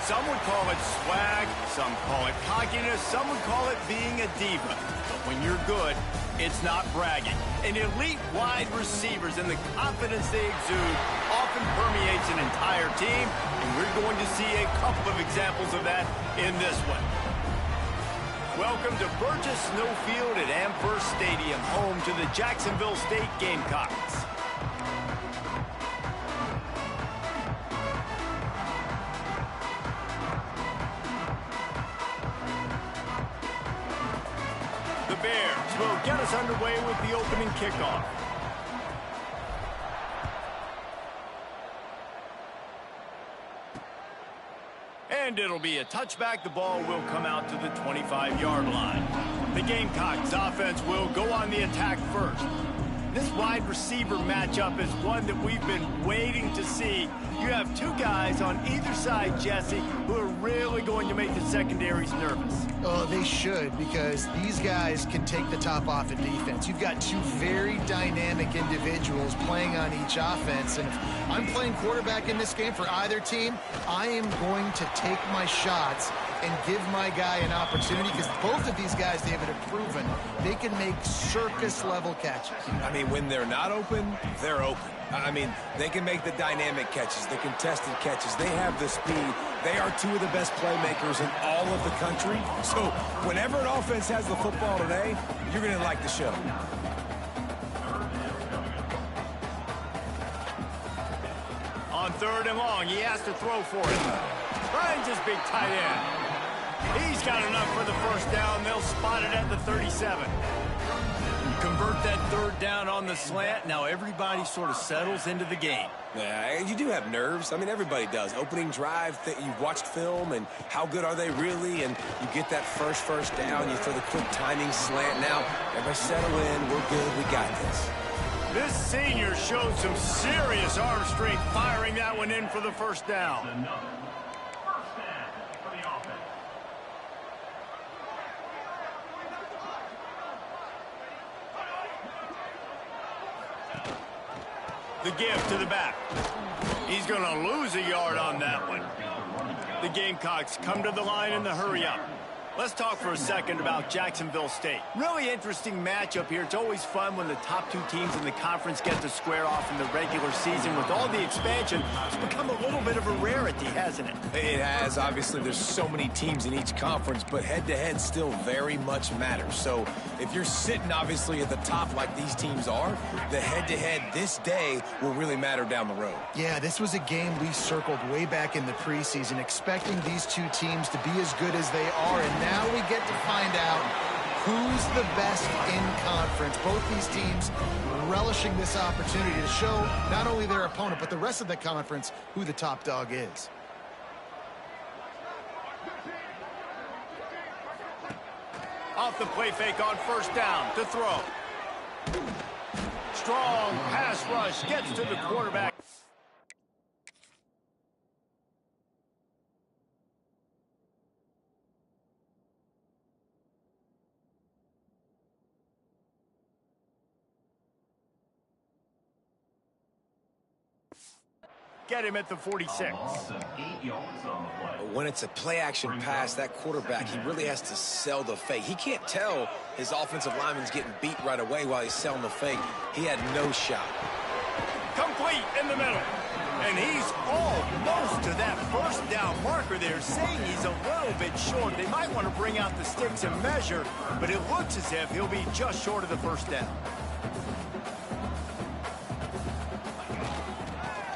Some would call it swag, some call it cockiness, some would call it being a diva. But when you're good, it's not bragging. And elite wide receivers and the confidence they exude often permeates an entire team, and we're going to see a couple of examples of that in this one. Welcome to Burgess Snowfield at Amherst Stadium, home to the Jacksonville State Gamecocks. The Bears will get us underway with the opening kickoff. And it'll be a touchback. The ball will come out to the 25-yard line. The Gamecocks offense will go on the attack first. This wide receiver matchup is one that we've been waiting to see. You have two guys on either side, Jesse, who are really going to make the secondaries nervous. Oh, they should, because these guys can take the top off of defense. You've got two very dynamic individuals playing on each offense, and if I'm playing quarterback in this game for either team, I am going to take my shots and give my guy an opportunity, because both of these guys, David, have proven they can make circus-level catches. I mean, when they're not open, they're open. I mean, they can make the dynamic catches, the contested catches. They have the speed. They are two of the best playmakers in all of the country. So whenever an offense has the football today, you're going to like the show. On 3rd and long, he has to throw for it. Finds his big tight end. He's got enough for the first down. They'll spot it at the 37. Convert that 3rd down on the slant. Now everybody sort of settles into the game. Yeah, you do have nerves. I mean, everybody does. Opening drive, you've watched film, and how good are they really? And you get that first down, you throw the quick timing slant. Now, everybody settle in. We're good. We got this. This senior showed some serious arm strength, firing that one in for the first down. The give to the back. He's going to lose a yard on that one. The Gamecocks come to the line in the hurry-up. Let's talk for a second about Jacksonville State. Really interesting matchup here. It's always fun when the top two teams in the conference get to square off in the regular season. With all the expansion, it's become a little bit of a rarity, hasn't it? It has. Obviously, there's so many teams in each conference, but head-to-head still very much matters. So if you're sitting, obviously, at the top like these teams are, the head-to-head this day will really matter down the road. Yeah, this was a game we circled way back in the preseason, expecting these two teams to be as good as they are, and now we get to find out who's the best in conference. Both these teams relishing this opportunity to show not only their opponent, but the rest of the conference who the top dog is. Off the play fake on 1st down to throw. Strong pass rush gets to the quarterback. Get him at the 46. When it's a play-action pass, that quarterback, he really has to sell the fake. He can't tell his offensive lineman's getting beat right away while he's selling the fake. He had no shot. Complete in the middle. And he's almost to that 1st down marker there, saying he's a little bit short. They might want to bring out the sticks and measure, but it looks as if he'll be just short of the 1st down.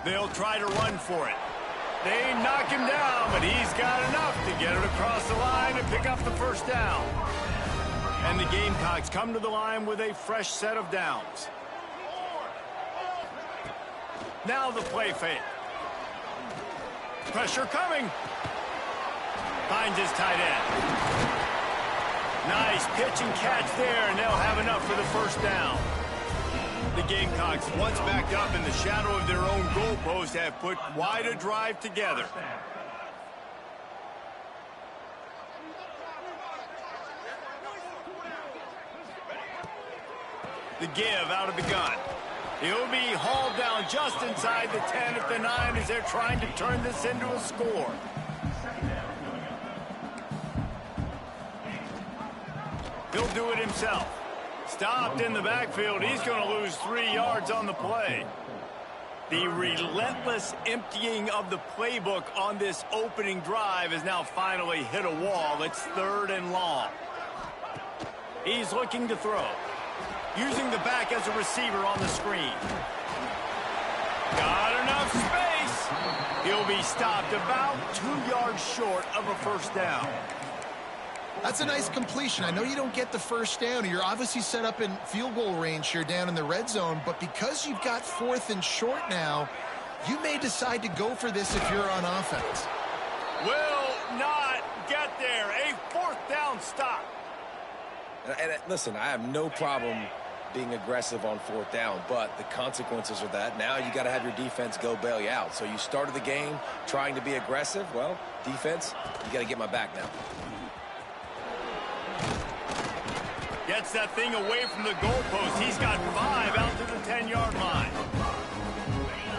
They'll try to run for it. They knock him down, but he's got enough to get it across the line and pick up the 1st down. And the Gamecocks come to the line with a fresh set of downs. Now the play fake. Pressure coming. Finds his tight end. Nice pitch and catch there, and they'll have enough for the 1st down. The Gamecocks, once backed up in the shadow of their own goalpost, have put quite a drive together. The give out of the gun. He'll be hauled down just inside the 10 at the 9 as they're trying to turn this into a score. He'll do it himself. Stopped in the backfield. He's going to lose 3 yards on the play. The relentless emptying of the playbook on this opening drive has now finally hit a wall. It's 3rd and long. He's looking to throw. Using the back as a receiver on the screen. Got enough space. He'll be stopped about 2 yards short of a first down. That's a nice completion. I know you don't get the first down. You're obviously set up in field goal range here down in the red zone, but because you've got 4th and short now, you may decide to go for this if you're on offense. Will not get there. A 4th down stop. And listen, I have no problem being aggressive on 4th down, but the consequences are that now you got to have your defense go bail you out. So you started the game trying to be aggressive. Well, defense, you got to get my back now. Gets that thing away from the goalpost. He's got 5 out to the 10-yard line.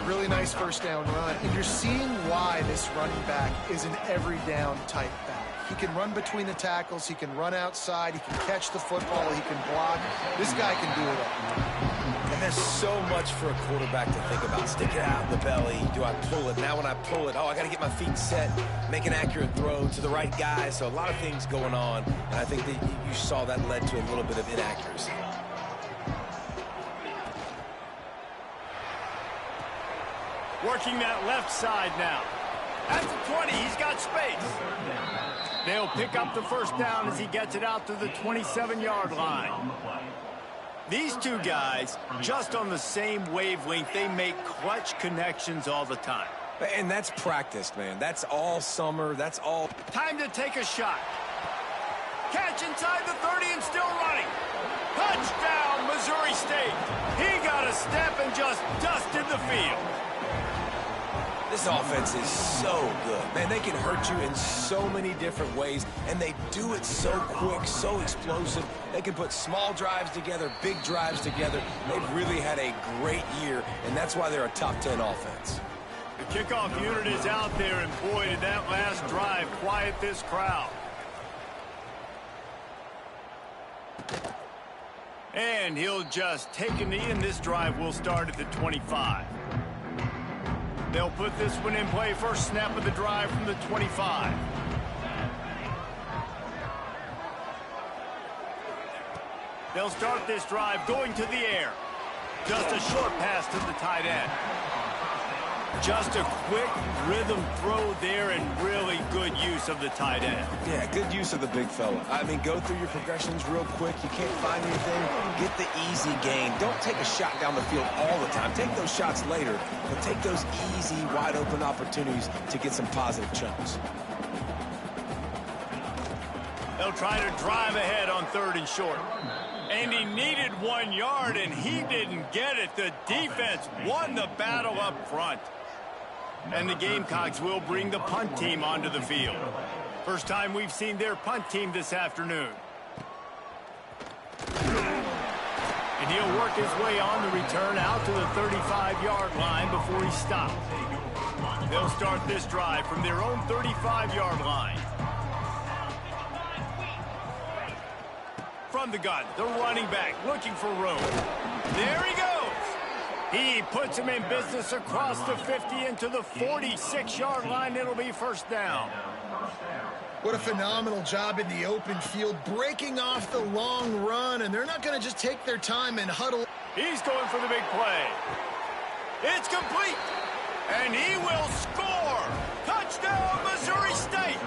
Really nice first down run. And you're seeing why this running back is an every down type back. He can run between the tackles. He can run outside. He can catch the football. He can block. This guy can do it all. And there's so much for a quarterback to think about. Stick it out in the belly. Do I pull it? Now when I pull it, oh, I got to get my feet set, make an accurate throw to the right guy. So a lot of things going on. And I think that you saw that led to a little bit of inaccuracy. Working that left side now. At the 20, he's got space. They'll pick up the first down as he gets it out to the 27-yard line. These two guys, just on the same wavelength, they make clutch connections all the time. And that's practiced, man. That's all summer. That's all. Time to take a shot. Catch inside the 30 and still running. Touchdown, Missouri State. He got a step and just dusted the field. This offense is so good. Man, they can hurt you in so many different ways, and they do it so quick, so explosive. They can put small drives together, big drives together. They've really had a great year, and that's why they're a top 10 offense. The kickoff unit is out there, and boy, did that last drive quiet this crowd. And he'll just take a knee, and this drive will start at the 25. They'll put this one in play. First snap of the drive from the 25. They'll start this drive going to the air. Just a short pass to the tight end. Just a quick rhythm throw there and really good use of the tight end. Yeah, good use of the big fella. I mean, go through your progressions real quick. You can't find anything. Get the easy gain. Don't take a shot down the field all the time. Take those shots later, but take those easy, wide-open opportunities to get some positive chunks. They'll try to drive ahead on 3rd and short. And he needed 1 yard, and he didn't get it. The defense won the battle up front. And the Gamecocks will bring the punt team onto the field. First time we've seen their punt team this afternoon. And he'll work his way on the return out to the 35-yard line before he stops. They'll start this drive from their own 35-yard line. From the gun, the running back looking for room. There he goes. He puts him in business across the 50 into the 46-yard line. It'll be first down. What a phenomenal job in the open field, breaking off the long run, and they're not going to just take their time and huddle. He's going for the big play. It's complete, and he will score. Touchdown, Missouri State.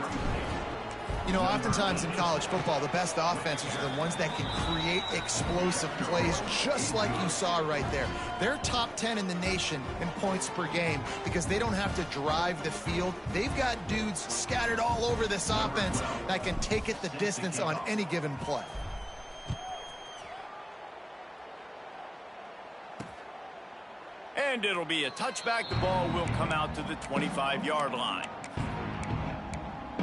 You know, oftentimes in college football, the best offenses are the ones that can create explosive plays, just like you saw right there. They're top 10 in the nation in points per game because they don't have to drive the field. They've got dudes scattered all over this offense that can take it the distance on any given play. And it'll be a touchback. The ball will come out to the 25-yard line.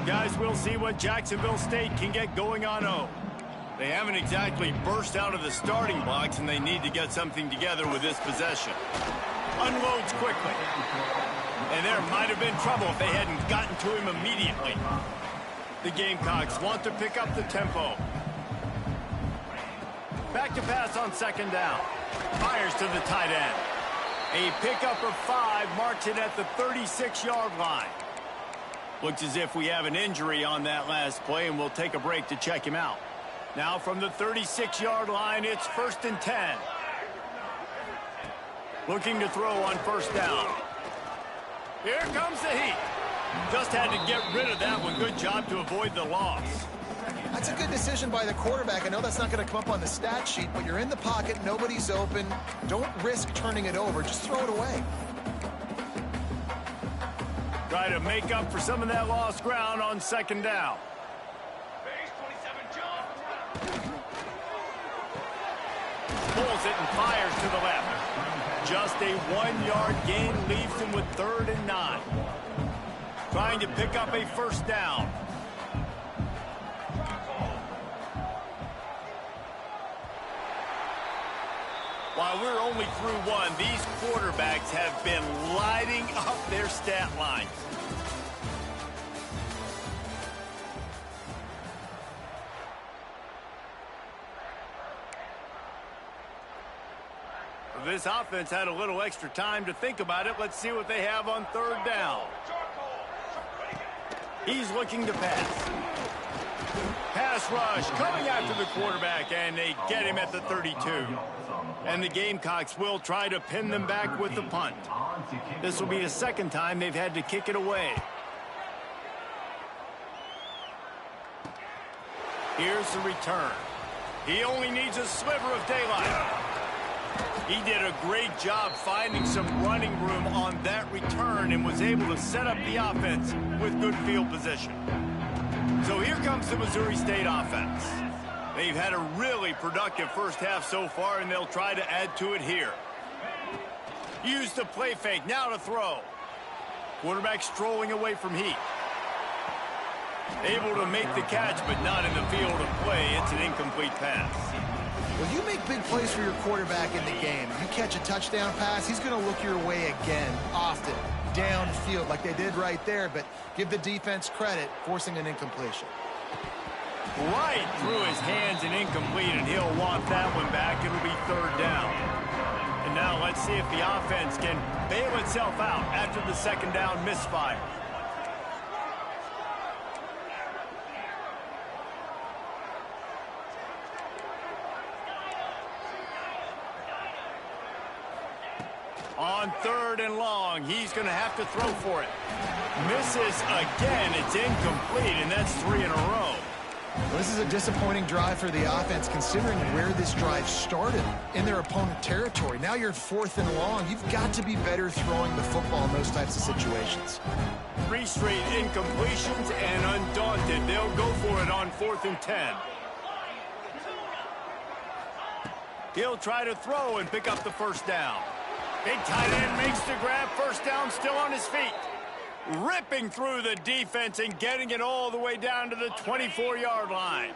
Guys, we'll see what Jacksonville State can get going on O. They haven't exactly burst out of the starting blocks, and they need to get something together with this possession. Unloads quickly. And there might have been trouble if they hadn't gotten to him immediately. The Gamecocks want to pick up the tempo. Back to pass on second down. Fires to the tight end. A pickup of 5 marks it at the 36-yard line. Looks as if we have an injury on that last play, and we'll take a break to check him out. Now from the 36-yard line, it's 1st and 10. Looking to throw on first down. Here comes the heat. Just had to get rid of that one. Good job to avoid the loss. That's a good decision by the quarterback. I know that's not going to come up on the stat sheet, but you're in the pocket, nobody's open. Don't risk turning it over. Just throw it away. Try to make up for some of that lost ground on second down. Pulls it and fires to the left. Just a 1-yard gain leaves him with 3rd and 9. Trying to pick up a first down. While we're only through one, these quarterbacks have been lighting up their stat lines. This offense had a little extra time to think about it. Let's see what they have on 3rd down. He's looking to pass. Pass rush coming after the quarterback, and they get him at the 32. And the Gamecocks will try to pin them back with the punt. This will be the 2nd time they've had to kick it away. Here's the return. He only needs a sliver of daylight. He did a great job finding some running room on that return and was able to set up the offense with good field position. So here comes the Missouri State offense. They've had a really productive first half so far, and they'll try to add to it here. Use the play fake, now to throw. Quarterback strolling away from heat. Able to make the catch, but not in the field of play. It's an incomplete pass. Well, you make big plays for your quarterback in the game. You catch a touchdown pass, he's going to look your way again, often, downfield, like they did right there, but give the defense credit, forcing an incompletion. Right through his hands and incomplete, and he'll want that one back. It'll be 3rd down. And now let's see if the offense can bail itself out after the 2nd down misfire. On 3rd and long, he's going to have to throw for it. Misses again. It's incomplete, and that's 3 in a row. Well, this is a disappointing drive for the offense, considering where this drive started, in their opponent territory. Now you're 4th and long. You've got to be better throwing the football in those types of situations. 3 straight incompletions, and undaunted, they'll go for it on 4th and 10. He'll try to throw and pick up the first down. Big tight end makes the grab. First down, still on his feet. Ripping through the defense and getting it all the way down to the 24-yard line.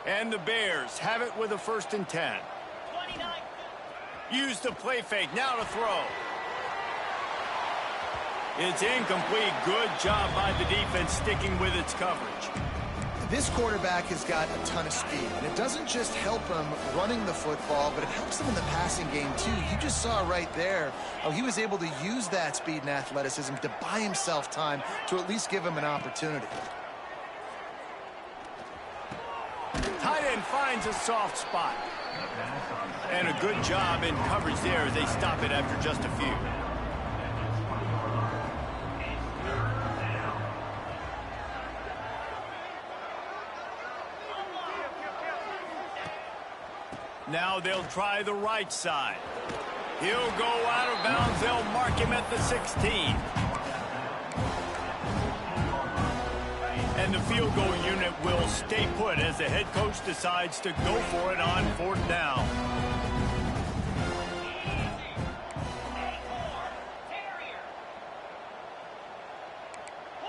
And the Bears have it with a 1st and 10. Use the play fake. Now to throw. It's incomplete. Good job by the defense sticking with its coverage. This quarterback has got a ton of speed, and it doesn't just help him running the football, but it helps him in the passing game too. You just saw right there how he was able to use that speed and athleticism to buy himself time to at least give him an opportunity. Tight end finds a soft spot. And a good job in coverage there as they stop it after just a few. Now they'll try the right side. He'll go out of bounds. They'll mark him at the 16. And the field goal unit will stay put as the head coach decides to go for it on 4th down.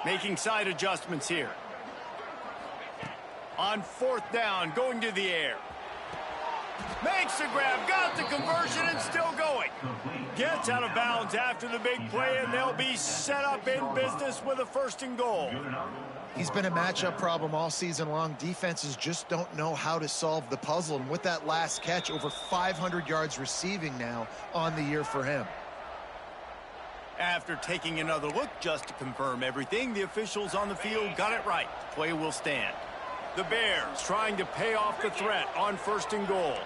Making side adjustments here. On 4th down, going to the air. Makes the grab, got the conversion, and still going. gets out of bounds after the big play, and they'll be set up in business with a 1st and goal. He's been a matchup problem all season long. Defenses just don't know how to solve the puzzle. And with that last catch, over 500 yards receiving now on the year for him. After taking another look just to confirm everything, the officials on the field got it right. Play will stand. The Bears trying to pay off the threat on 1st and goal.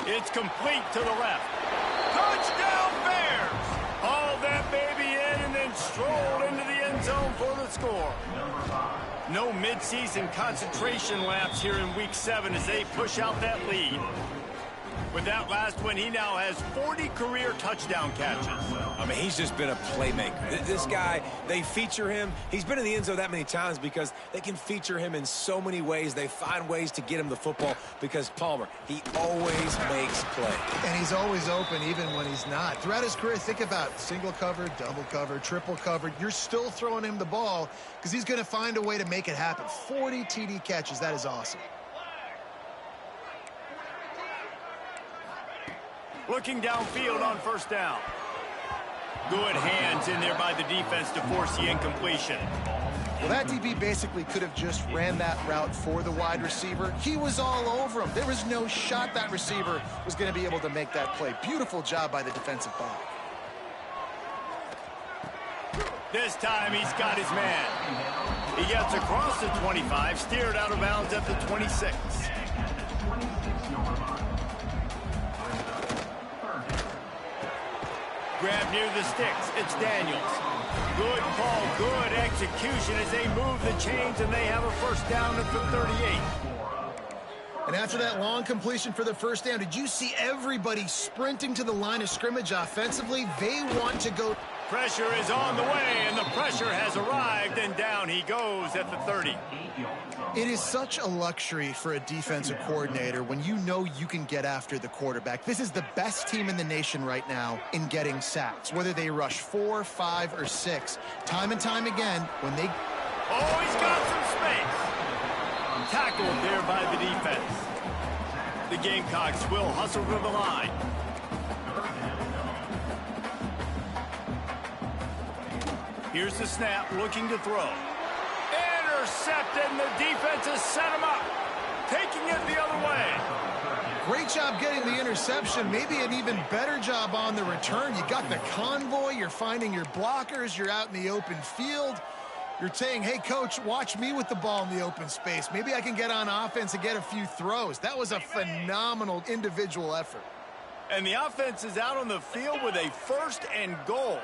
It's complete to the left. Touchdown Bears! Hauled that baby in and then strolled into the end zone for the score. No midseason concentration lapse here in Week 7 as they push out that lead. With that last one, he now has 40 career touchdown catches. I mean, he's just been a playmaker. This guy, they feature him. He's been in the end zone that many times because they can feature him in so many ways. They find ways to get him the football because Palmer, he always makes play. And he's always open even when he's not. Throughout his career, think about single covered, double covered, triple covered. You're still throwing him the ball because he's going to find a way to make it happen. 40 TD catches. That is awesome. Looking downfield on 1st down. Good hands in there by the defense to force the incompletion. Well, that DB basically could have just ran that route for the wide receiver. He was all over him. There was no shot that receiver was going to be able to make that play. Beautiful job by the defensive back. This time he's got his man. He gets across the 25, steered out of bounds at the 26. Grab near the sticks. It's Daniels. Good ball, good execution as they move the chains, and they have a 1st down at the 38. And after that long completion for the 1st down, did you see everybody sprinting to the line of scrimmage offensively? They want to go. Pressure is on the way, and the pressure has arrived, and down he goes at the 30. It is such a luxury for a defensive coordinator when you know you can get after the quarterback. This is the best team in the nation right now in getting sacks, whether they rush 4, 5, or 6. Time and time again, when they... Oh, he's got some space. Tackled there by the defense. The Gamecocks will hustle to the line. Here's the snap, looking to throw. Intercepted, and the defense has set him up. Taking it the other way. Great job getting the interception. Maybe an even better job on the return. You got the convoy. You're finding your blockers. You're out in the open field. You're saying, hey, coach, watch me with the ball in the open space. Maybe I can get on offense and get a few throws. That was a phenomenal individual effort. And the offense is out on the field with a 1st and goal.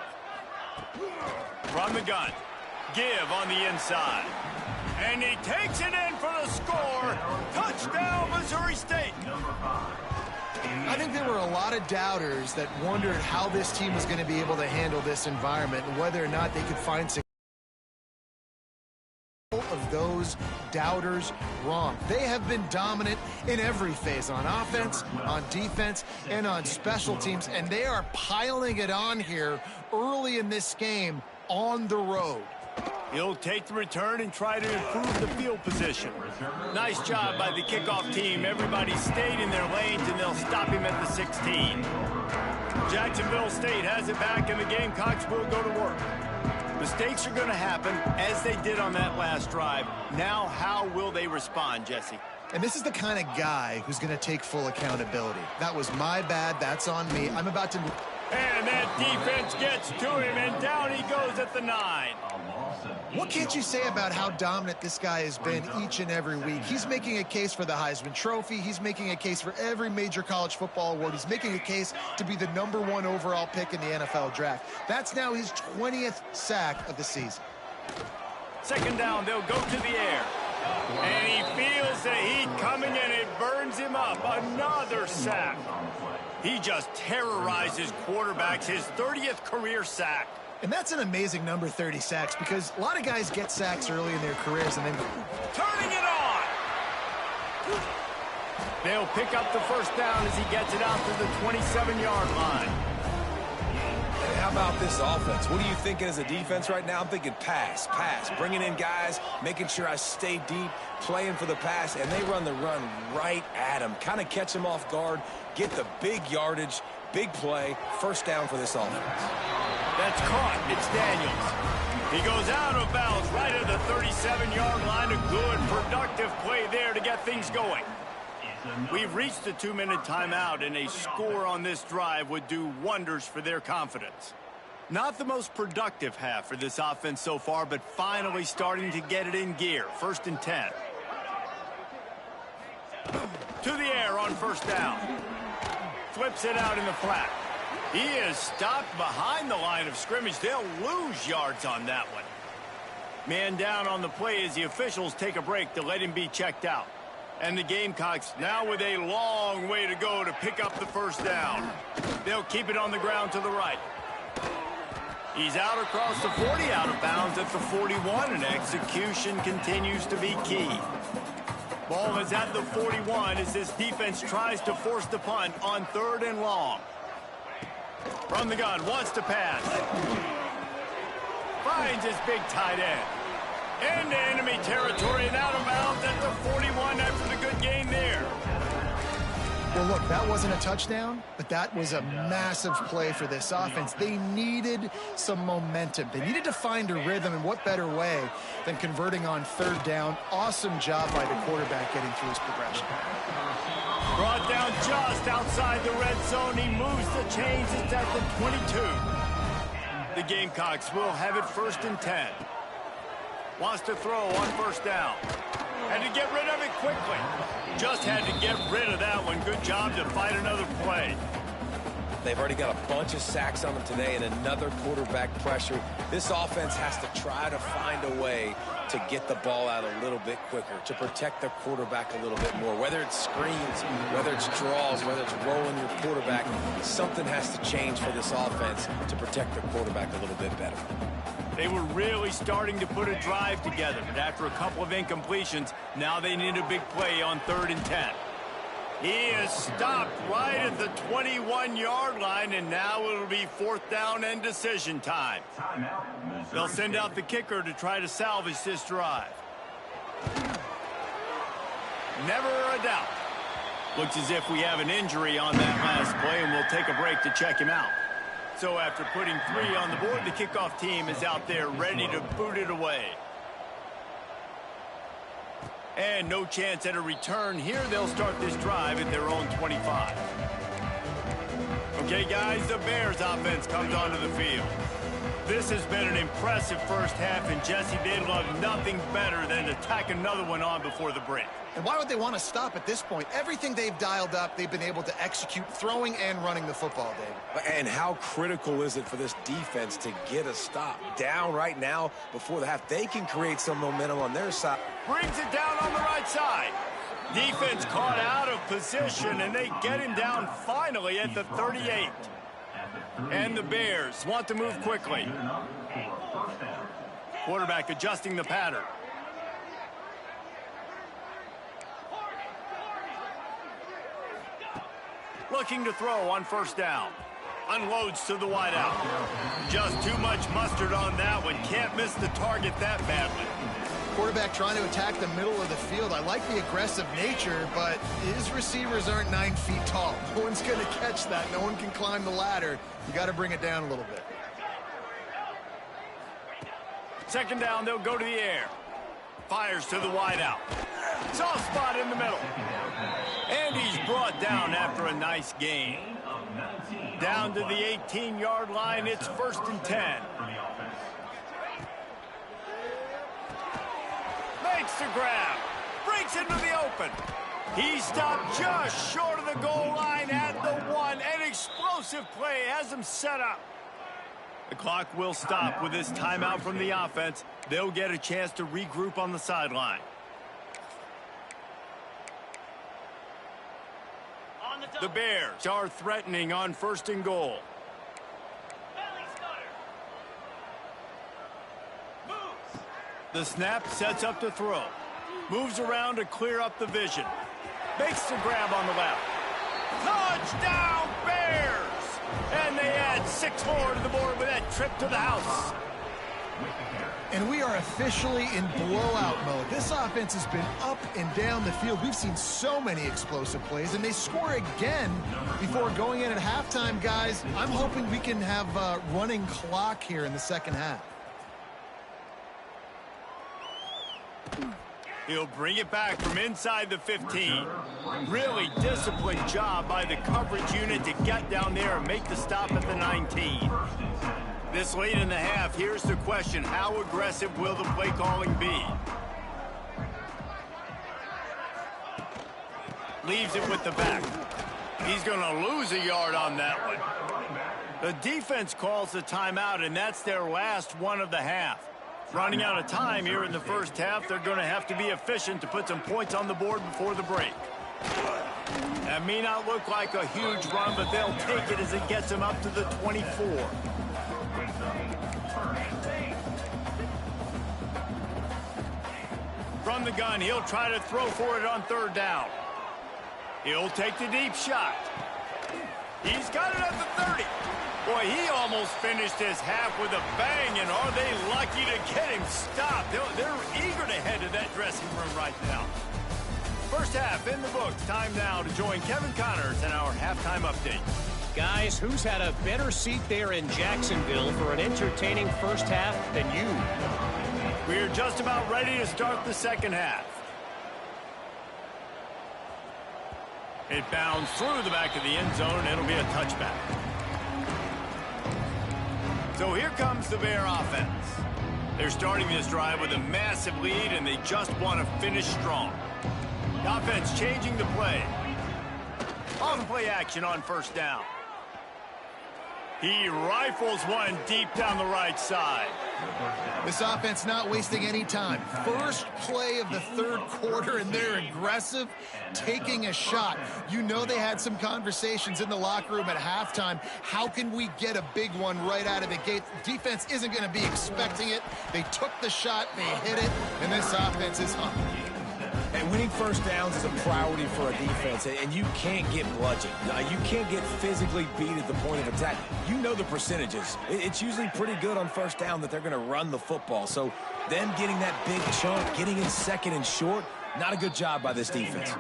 From the gun. Give on the inside. And he takes it in for the score. Touchdown, Missouri State. I think there were a lot of doubters that wondered how this team was going to be able to handle this environment and whether or not they could find success. Of those doubters wrong. They have been dominant in every phase, on offense, on defense, and on special teams, and they are piling it on here early in this game on the road. He'll take the return and try to improve the field position. Nice job by the kickoff team. Everybody stayed in their lanes, and they'll stop him at the 16. Jacksonville State has it back, and the Gamecocks will go to work. Mistakes are going to happen, as they did on that last drive. Now, how will they respond, Jesse? And this is the kind of guy who's going to take full accountability. That was my bad. That's on me. I'm about to... And that defense gets to him, and down he goes at the 9. What can't you say about how dominant this guy has been each and every week? He's making a case for the Heisman Trophy. He's making a case for every major college football award. He's making a case to be the #1 overall pick in the NFL draft. That's now his 20th sack of the season. 2nd down, they'll go to the air. And he feels the heat coming, and it burns him up. Another sack. He just terrorizes quarterbacks, his 30th career sack. And that's an amazing number, 30 sacks, because a lot of guys get sacks early in their careers and then... Turning it on! They'll pick up the 1st down as he gets it out to the 27-yard line. how about this offense? What are you thinking as a defense right now? I'm thinking pass, bringing in guys, making sure I stay deep, playing for the pass, and they run the run right at him. Kind of catch him off guard, get the big yardage, big play, first down for this offense. That's caught. It's Daniels. He goes out of bounds right at the 37-yard line. A good, productive play there to get things going. We've reached the 2-minute timeout, and a score on this drive would do wonders for their confidence. Not the most productive half for this offense so far, but finally starting to get it in gear. 1st and 10. To the air on first down. Flips it out in the flat. He is stopped behind the line of scrimmage. They'll lose yards on that one. Man down on the play as the officials take a break to let him be checked out. And the Gamecocks now with a long way to go to pick up the first down. They'll keep it on the ground to the right. He's out across the 40, out of bounds at the 41, and execution continues to be key. Ball is at the 41 as this defense tries to force the punt on 3rd and long. From the gun, wants to pass. Finds his big tight end. Into enemy territory and out of bounds at the 41 after the good gain there. Well, look, that wasn't a touchdown, but that was a massive play for this offense. They needed some momentum. They needed to find a rhythm, and what better way than converting on 3rd down. Awesome job by the quarterback getting through his progression. Brought down just outside the red zone. He moves the chains. It's at the 22. The Gamecocks will have it 1st and 10. Wants to throw on first down. Had to get rid of it quickly. Just had to get rid of that one. Good job to fight another play. They've already got a bunch of sacks on them today and another quarterback pressure. This offense has to try to find a way to get the ball out a little bit quicker, to protect the quarterback a little bit more. Whether it's screens, whether it's draws, whether it's rolling your quarterback, something has to change for this offense to protect the quarterback a little bit better. They were really starting to put a drive together, but after a couple of incompletions, now they need a big play on 3rd and 10. He is stopped right at the 21-yard line, and now it'll be 4th down and decision time. They'll send out the kicker to try to salvage this drive. Never a doubt. Looks as if we have an injury on that last play, and we'll take a break to check him out. So after putting 3 on the board, the kickoff team is out there ready to boot it away. And no chance at a return here. They'll start this drive at their own 25. Okay, guys, the Bears offense comes onto the field. This has been an impressive first half, and Jesse, they'd love nothing better than to tack another one on before the break. And why would they want to stop at this point? Everything they've dialed up, they've been able to execute throwing and running the football, David. And how critical is it for this defense to get a stop? Down right now before the half, they can create some momentum on their side. Brings it down on the right side. Defense caught out of position, and they get him down finally at the 38. And the Bears want to move quickly. Quarterback adjusting the pattern. Looking to throw on first down. Unloads to the wideout. Just too much mustard on that one. Can't miss the target that badly. Quarterback trying to attack the middle of the field. I like the aggressive nature, but his receivers aren't 9 feet tall. No one's going to catch that. No one can climb the ladder. You got to bring it down a little bit. 2nd down, they'll go to the air. Fires to the wideout. Soft spot in the middle. And he's brought down after a nice gain. Down to the 18-yard line, it's 1st and 10. Makes the grab. Breaks into the open. He stopped just short of the goal line at the 1. An explosive play has him set up. The clock will stop with this timeout from the offense. They'll get a chance to regroup on the sideline. The Bears are threatening on 1st and goal. The snap sets up to throw. Moves around to clear up the vision. Makes the grab on the left. Touchdown, Bears! And they add 6 more to the board with that trip to the house. And we are officially in blowout mode. This offense has been up and down the field. We've seen so many explosive plays, and they score again before going in at halftime, guys. I'm hoping we can have a running clock here in the second half. He'll bring it back from inside the 15. Really disciplined job by the coverage unit to get down there and make the stop at the 19. This late in the half, here's the question: how aggressive will the play calling be? Leaves it with the back. He's going to lose a yard on that one. The defense calls the timeout, and that's their last one of the half. Running out of time here in the first half, they're going to have to be efficient to put some points on the board before the break. That may not look like a huge run, but they'll take it as it gets them up to the 24. From the gun, he'll try to throw for it on third down. He'll take the deep shot. He's got it at the 30. Boy, he almost finished his half with a bang, and are they lucky to get him stopped? They're eager to head to that dressing room right now. First half in the books. Time now to join Kevin Connors in our halftime update. Guys, who's had a better seat there in Jacksonville for an entertaining first half than you? We're just about ready to start the second half. It bounds through the back of the end zone, and it'll be a touchback. So here comes the Bear offense. They're starting this drive with a massive lead, and they just want to finish strong. The offense changing the play. On play action on first down. He rifles one deep down the right side. This offense not wasting any time. First play of the third quarter, and they're aggressive, taking a shot. You know they had some conversations in the locker room at halftime. How can we get a big one right out of the gate? Defense isn't going to be expecting it. They took the shot, they hit it, and this offense is hungry. And winning first downs is a priority for a defense, and you can't get bludgeoned. You can't get physically beat at the point of attack. You know the percentages. It's usually pretty good on first down that they're going to run the football. So them getting that big chunk, getting in second and short, not a good job by this defense.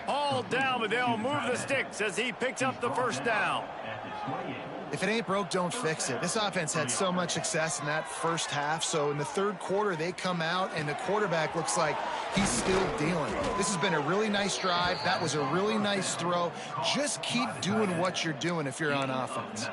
All down, but they'll move the sticks as he picks up the first down. If it ain't broke, don't fix it. This offense had so much success in that first half, so in the third quarter, they come out, and the quarterback looks like he's still dealing. This has been a really nice drive. That was a really nice throw. Just keep doing what you're doing if you're on offense.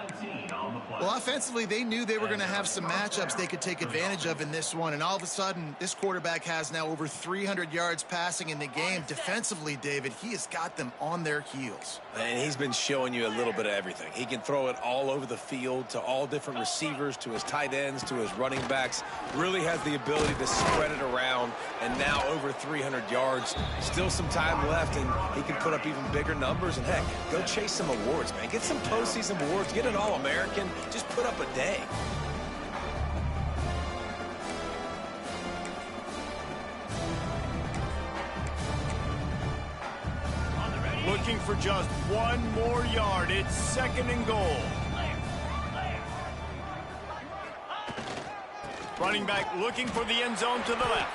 Well, offensively, they knew they were going to have some matchups they could take advantage of in this one, and all of a sudden, this quarterback has now over 300 yards passing in the game. Defensively, David, he has got them on their heels. And he's been showing you a little bit of everything. He can throw it all over the field to all different receivers, to his tight ends, to his running backs. Really has the ability to spread it around, and now over 300 yards. Still some time left, and he can put up even bigger numbers. And heck, go chase some awards, man. Get some postseason awards. Get an All-American. Just put up a day. Looking for just one more yard. It's second and goal. Running back looking for the end zone to the left.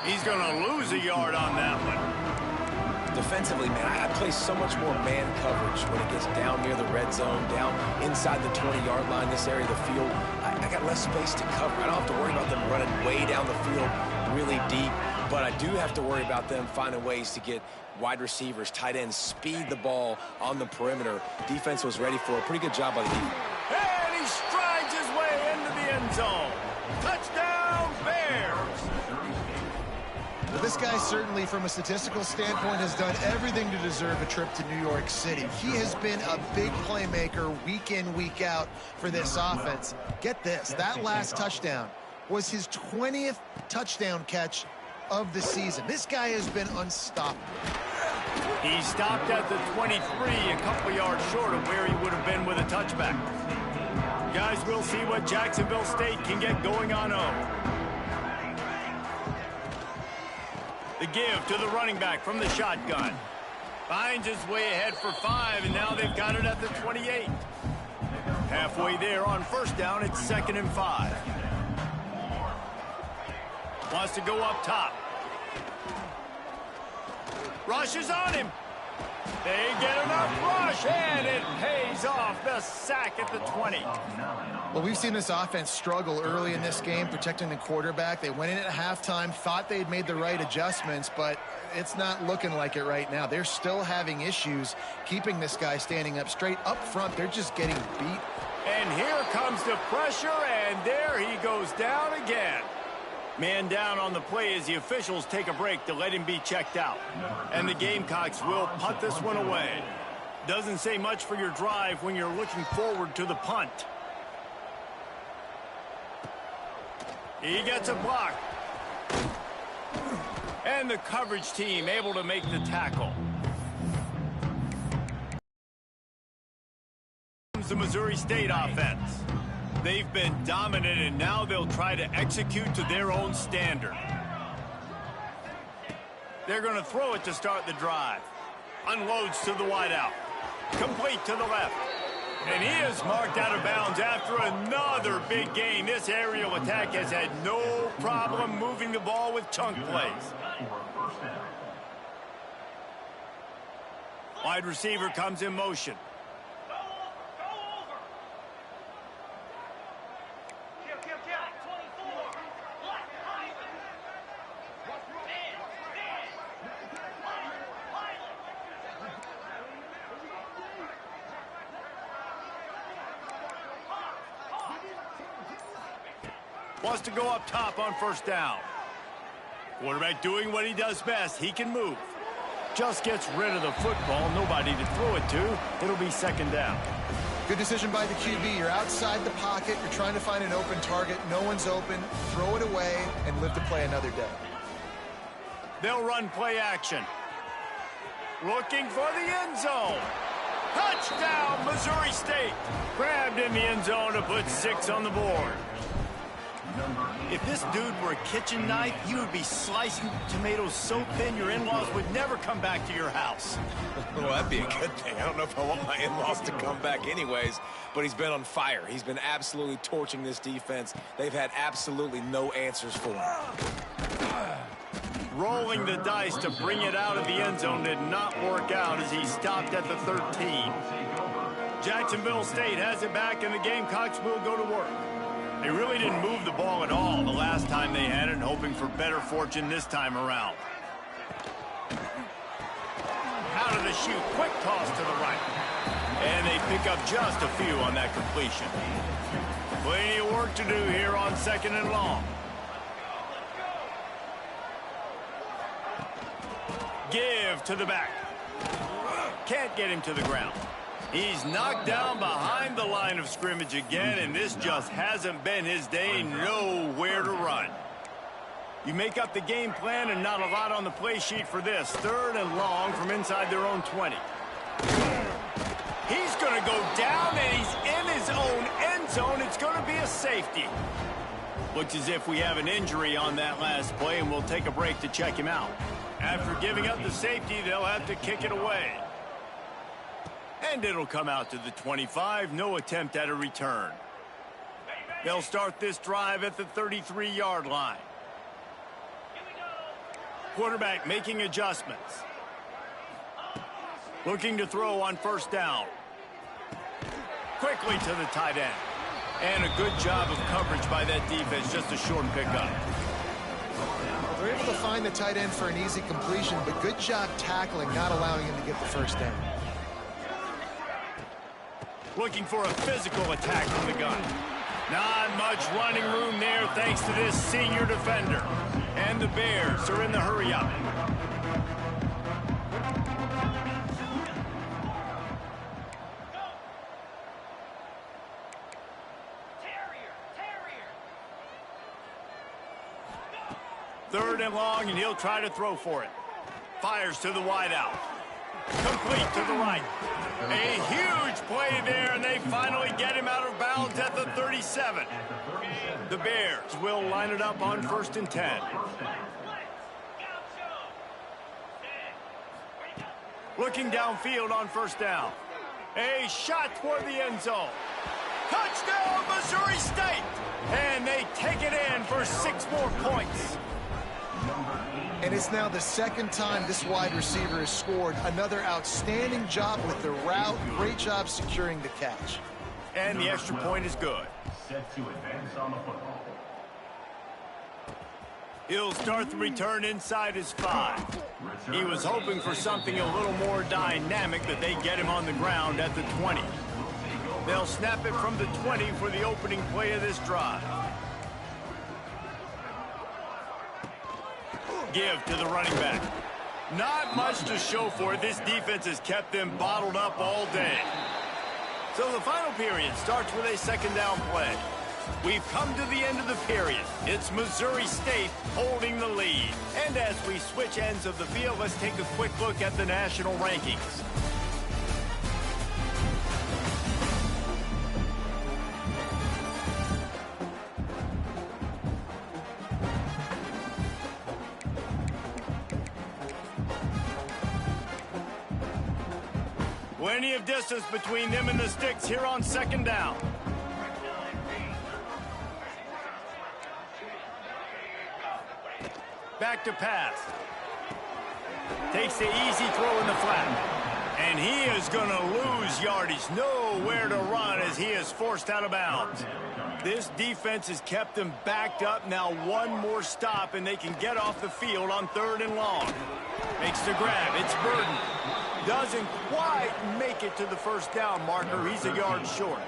He's going to lose a yard on that one. Defensively, man, I play so much more man coverage when it gets down near the red zone, down inside the 20-yard line, this area of the field. I got less space to cover. I don't have to worry about them running way down the field really deep, but I do have to worry about them finding ways to get wide receivers, tight ends, speed the ball on the perimeter. Defense was ready for a pretty good job by the defense. And he strides his way into the end zone. Touchdown, Bears! Well, this guy certainly, from a statistical standpoint, has done everything to deserve a trip to New York City. He has been a big playmaker week in, week out for this offense. Get this, that last touchdown was his 20th touchdown catch of the season. This guy has been unstoppable. He stopped at the 23, a couple yards short of where he would have been with a touchback. Guys, we'll see what Jacksonville State can get going on home. The give to the running back from the shotgun. Finds his way ahead for 5, and now they've got it at the 28. Halfway there on first down, it's 2nd and 5. Wants to go up top. Rush is on him. They get enough rush, and it pays off. The sack at the 20. Well, we've seen this offense struggle early in this game, protecting the quarterback. They went in at halftime, thought they'd made the right adjustments, but it's not looking like it right now. They're still having issues keeping this guy standing up straight. Up front, they're just getting beat. And here comes the pressure, and there he goes down again. Man down on the play as the officials take a break to let him be checked out. And the Gamecocks will punt this one away. Doesn't say much for your drive when you're looking forward to the punt. He gets a block. And the coverage team able to make the tackle. The Missouri State offense. They've been dominant, and now they'll try to execute to their own standard. They're going to throw it to start the drive. Unloads to the wideout. Complete to the left. And he is marked out of bounds after another big gain. This aerial attack has had no problem moving the ball with chunk plays. Wide receiver comes in motion. Wants to go up top on first down. Quarterback doing what he does best. He can move. Just gets rid of the football. Nobody to throw it to. It'll be 2nd down. Good decision by the QB. You're outside the pocket. You're trying to find an open target. No one's open. Throw it away and live to play another day. They'll run play action. Looking for the end zone. Touchdown, Missouri State. Grabbed in the end zone to put 6 on the board. If this dude were a kitchen knife, you would be slicing tomatoes so thin your in-laws would never come back to your house. Well, that'd be a good thing. I don't know if I want my in-laws to come back anyways, but he's been on fire. He's been absolutely torching this defense. They've had absolutely no answers for him. Rolling the dice to bring it out of the end zone did not work out as he stopped at the 13. Jacksonville State has it back, and the Gamecocks will go to work. They really didn't move the ball at all the last time they had it, hoping for better fortune this time around. Out of the chute, quick toss to the right. And they pick up just a few on that completion. Plenty of work to do here on 2nd and long. Give to the back. Can't get him to the ground. He's knocked down behind the line of scrimmage again, and this just hasn't been his day. Nowhere to run. You make up the game plan, and not a lot on the play sheet for this. 3rd and long from inside their own 20. He's going to go down, and he's in his own end zone. It's going to be a safety. Looks as if we have an injury on that last play, and we'll take a break to check him out. After giving up the safety, they'll have to kick it away. And it'll come out to the 25. No attempt at a return. They'll start this drive at the 33-yard line. Quarterback making adjustments. Looking to throw on first down. Quickly to the tight end. And a good job of coverage by that defense. Just a short pickup. They're able to find the tight end for an easy completion, but good job tackling, not allowing him to get the first down. Looking for a physical attack from the gun. Not much running room there thanks to this senior defender. And the Bears are in the hurry-up. Third and long, and he'll try to throw for it. Fires to the wideout. Complete to the right. A huge play there, and they finally get him out of bounds at the 37. The Bears will line it up on 1st and 10. Looking downfield on first down. A shot toward the end zone. Touchdown, Missouri State! And they take it in for 6 more points. And it's now the second time this wide receiver has scored. Another outstanding job with the route. Great job securing the catch. And the extra point is good. Set to advance on the football. He'll start the return inside his 5. He was hoping for something a little more dynamic, but they get him on the ground at the 20. They'll snap it from the 20 for the opening play of this drive. Give to the running back. Not much to show for it. This defense has kept them bottled up all day. So the final period starts with a second down play. We've come to the end of the period. It's Missouri State holding the lead. And as we switch ends of the field, let's take a quick look at the national rankings. Plenty of distance between them and the sticks here on second down. Back to pass. Takes the easy throw in the flat. And he is going to lose yardage. Nowhere to run as he is forced out of bounds. This defense has kept them backed up. Now one more stop and they can get off the field on 3rd and long. Makes the grab. It's Burden. Doesn't quite make it to the first down marker. He's a yard short.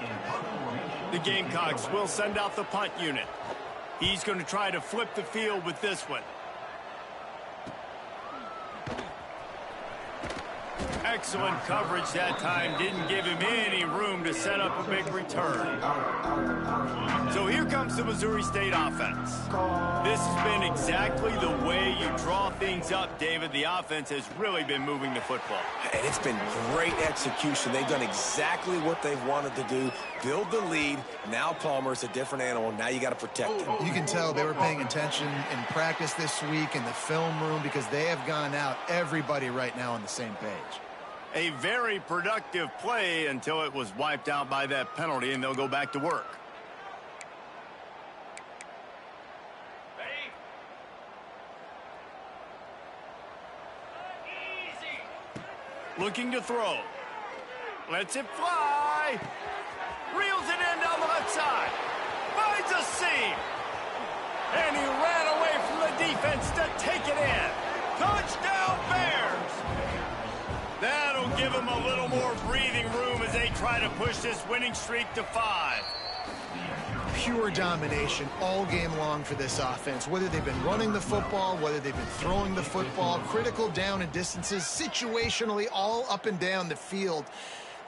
The Gamecocks will send out the punt unit. He's going to try to flip the field with this one. Excellent coverage that time. Didn't give him any room to set up a big return. So here comes the Missouri State offense. This has been exactly the way you draw things up, David. The offense has really been moving the football. And it's been great execution. They've done exactly what they've wanted to do. Build the lead. Now Palmer's a different animal. Now you got to protect him. You can tell they were paying attention in practice this week in the film room because they have gone out, everybody right now on the same page. A very productive play until it was wiped out by that penalty, and they'll go back to work. Looking to throw. Lets it fly. Reels it in down the left side. Finds a seam. And he ran away from the defense to take it in. Touchdown, Bears! That'll give them a little more breathing room as they try to push this winning streak to 5. Pure domination all game long for this offense. Whether they've been running the football, whether they've been throwing the football, critical down and distances, situationally all up and down the field.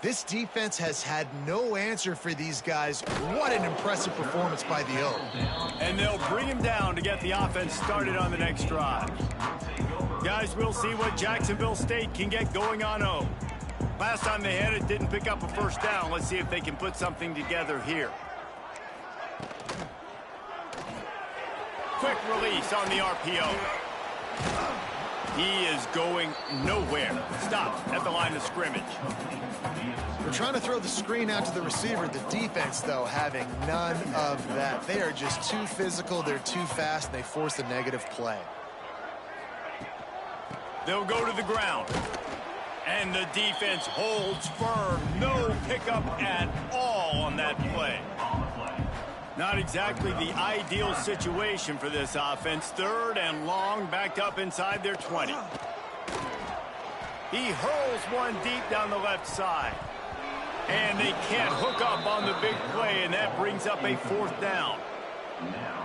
This defense has had no answer for these guys. What an impressive performance by the O. And they'll bring him down to get the offense started on the next drive. Guys, we'll see what Jacksonville State can get going on O. Last time they had it, didn't pick up a first down. Let's see if they can put something together here. Quick release on the RPO. He is going nowhere. Stops at the line of scrimmage. They're trying to throw the screen out to the receiver. The defense, though, having none of that. They are just too physical. They're too fast. And they force a negative play. They'll go to the ground. And the defense holds firm. No pickup at all on that play. Not exactly the ideal situation for this offense. 3rd and long, backed up inside their 20. He hurls one deep down the left side. And they can't hook up on the big play, and that brings up a 4th down.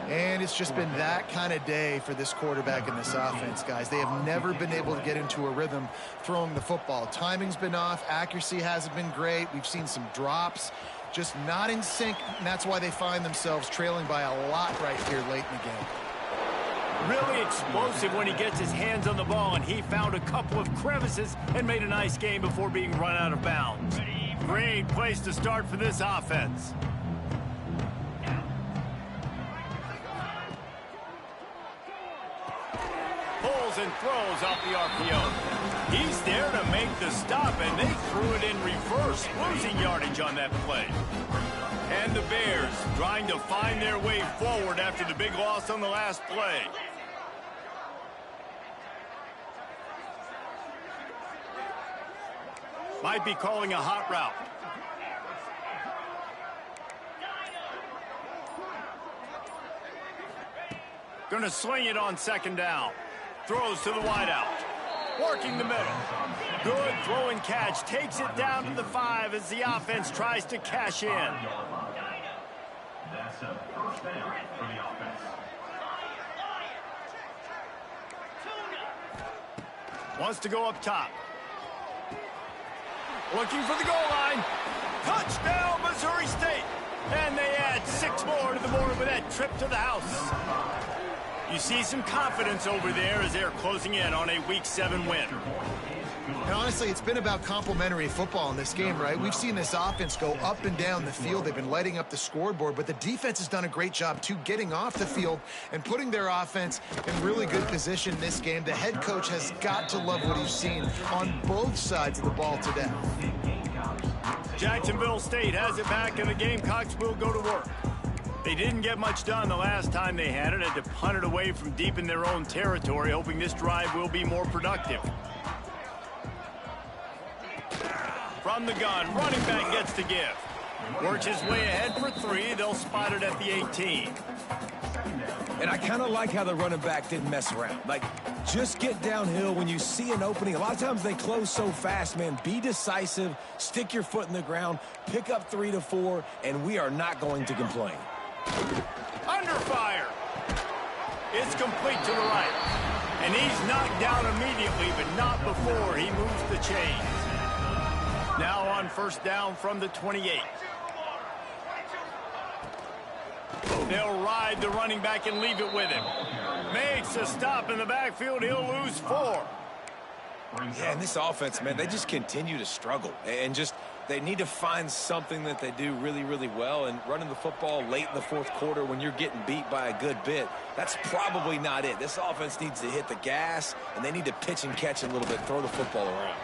And it's just been that kind of day for this quarterback in this offense, guys. They have never been able to get into a rhythm throwing the football. Timing's been off. Accuracy hasn't been great. We've seen some drops. Just not in sync, and that's why they find themselves trailing by a lot right here late in the game. Really explosive when he gets his hands on the ball, and he found a couple of crevices and made a nice game before being run out of bounds. Great place to start for this offense. Pulls and throws off the RPO. He's there to make the stop, and they threw it in reverse, losing yardage on that play. And the Bears trying to find their way forward after the big loss on the last play. Might be calling a hot route. Gonna sling it on second down. Throws to the wideout. Working the middle. Good throw and catch. Takes it down to the 5 as the offense tries to cash in. That's a first down for the offense. Wants to go up top. Looking for the goal line. Touchdown, Missouri State. And they add 6 more to the board with that trip to the house. You see some confidence over there as they're closing in on a Week 7 win. And honestly, it's been about complementary football in this game, right? We've seen this offense go up and down the field. They've been lighting up the scoreboard, but the defense has done a great job, too, getting off the field and putting their offense in really good position in this game. The head coach has got to love what he's seen on both sides of the ball today. Jacksonville State has it back, and the Gamecocks will go to work. They didn't get much done the last time they had to punt it away from deep in their own territory, hoping this drive will be more productive. From the gun, running back gets to give. Works his way ahead for 3. They'll spot it at the 18. And I kind of like how the running back didn't mess around. Like, just get downhill when you see an opening. A lot of times they close so fast, man. Be decisive, stick your foot in the ground, pick up 3 to 4, and we are not going to complain. Under fire. It's complete to the right. And he's knocked down immediately, but not before he moves the chains. Now on first down from the 28. They'll ride the running back and leave it with him. Makes a stop in the backfield. He'll lose 4. Yeah, and this offense, man, they just continue to struggle. And just, they need to find something that they do really, really well. And running the football late in the fourth quarter when you're getting beat by a good bit, that's probably not it. This offense needs to hit the gas, and they need to pitch and catch a little bit, throw the football around.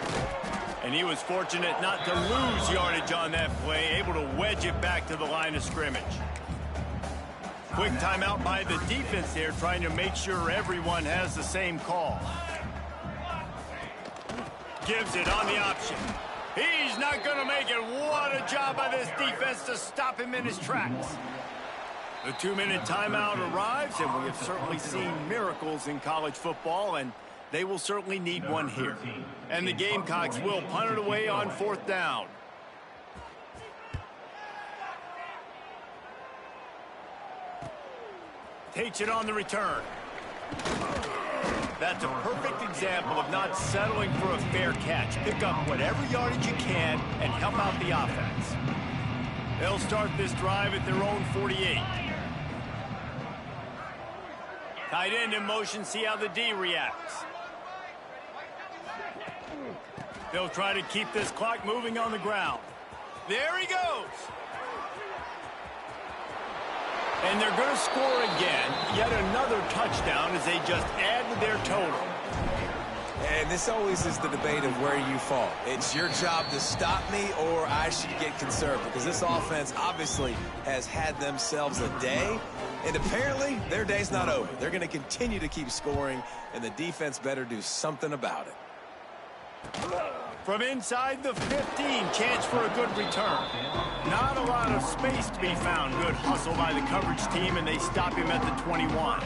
And he was fortunate not to lose yardage on that play, able to wedge it back to the line of scrimmage. Quick timeout by the defense there, trying to make sure everyone has the same call. Gives it on the option. He's not going to make it. What a job by this defense to stop him in his tracks. The 2-minute timeout arrives, and we have certainly seen miracles in college football, and they will certainly need one here. And the Gamecocks will punt it away on fourth down. Takes it on the return. That's a perfect example of not settling for a fair catch. Pick up whatever yardage you can and help out the offense. They'll start this drive at their own 48. Tight end in motion, see how the D reacts. They'll try to keep this clock moving on the ground. There he goes. And they're going to score again. Yet another touchdown as they just add to their total. And this always is the debate of where you fall. It's your job to stop me, or I should get conservative, because this offense obviously has had themselves a day, and apparently their day's not over. They're going to continue to keep scoring, and the defense better do something about it. From inside the 15, chance for a good return. Not a lot of space to be found. Good hustle by the coverage team, and they stop him at the 21.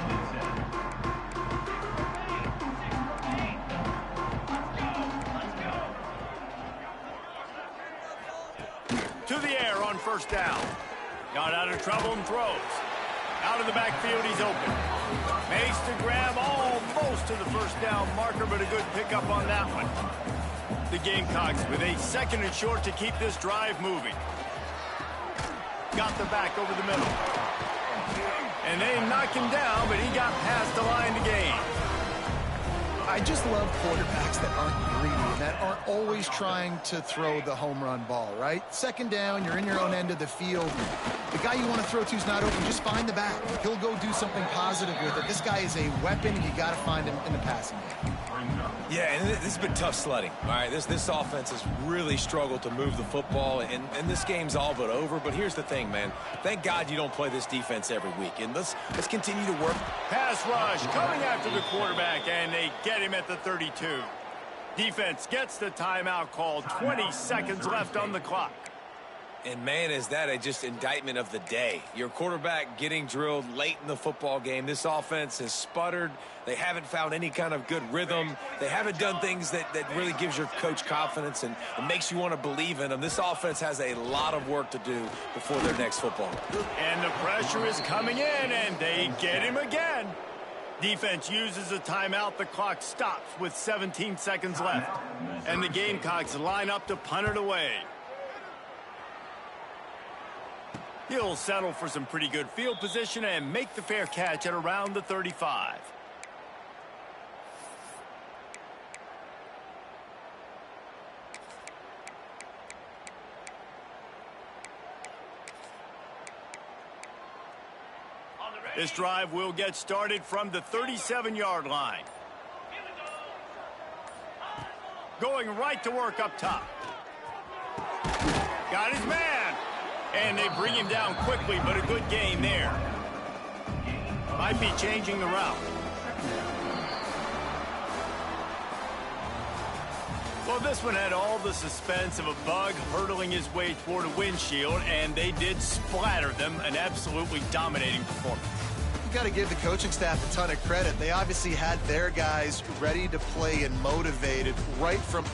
To the air on first down. Got out of trouble and throws. Out of the backfield, he's open. Makes the grab almost to the first down marker, but a good pickup on that one. The Gamecocks with a second and short to keep this drive moving. Got the back over the middle. And they knock him down, but he got past the line to gain. I just love quarterbacks that aren't greedy. And that aren't always trying to throw the home run ball, right? Second down, you're in your own end of the field. The guy you want to throw to is not open. Just find the back. He'll go do something positive with it. This guy is a weapon, and you got to find him in the passing game. Yeah, and this has been tough sledding. All right, this offense has really struggled to move the football, and this game's all but over. But here's the thing, man. Thank God you don't play this defense every week. And let's continue to work. Pass rush coming after the quarterback, and they get him at the 32. Defense gets the timeout called. 20 seconds left on the clock. And, man, is that just indictment of the day. Your quarterback getting drilled late in the football game. This offense has sputtered. They haven't found any kind of good rhythm. They haven't done things that really gives your coach confidence and makes you want to believe in them. This offense has a lot of work to do before their next football. And the pressure is coming in, and they get him again. Defense uses a timeout. The clock stops with 17 seconds left. And the Gamecocks line up to punt it away. He'll settle for some pretty good field position and make the fair catch at around the 35. This drive will get started from the 37-yard line. Going right to work up top. Got his man. And they bring him down quickly, but a good gain there. Might be changing the route. Well, this one had all the suspense of a bug hurtling his way toward a windshield, and they did splatter them. An absolutely dominating performance. You got to give the coaching staff a ton of credit. They obviously had their guys ready to play and motivated right from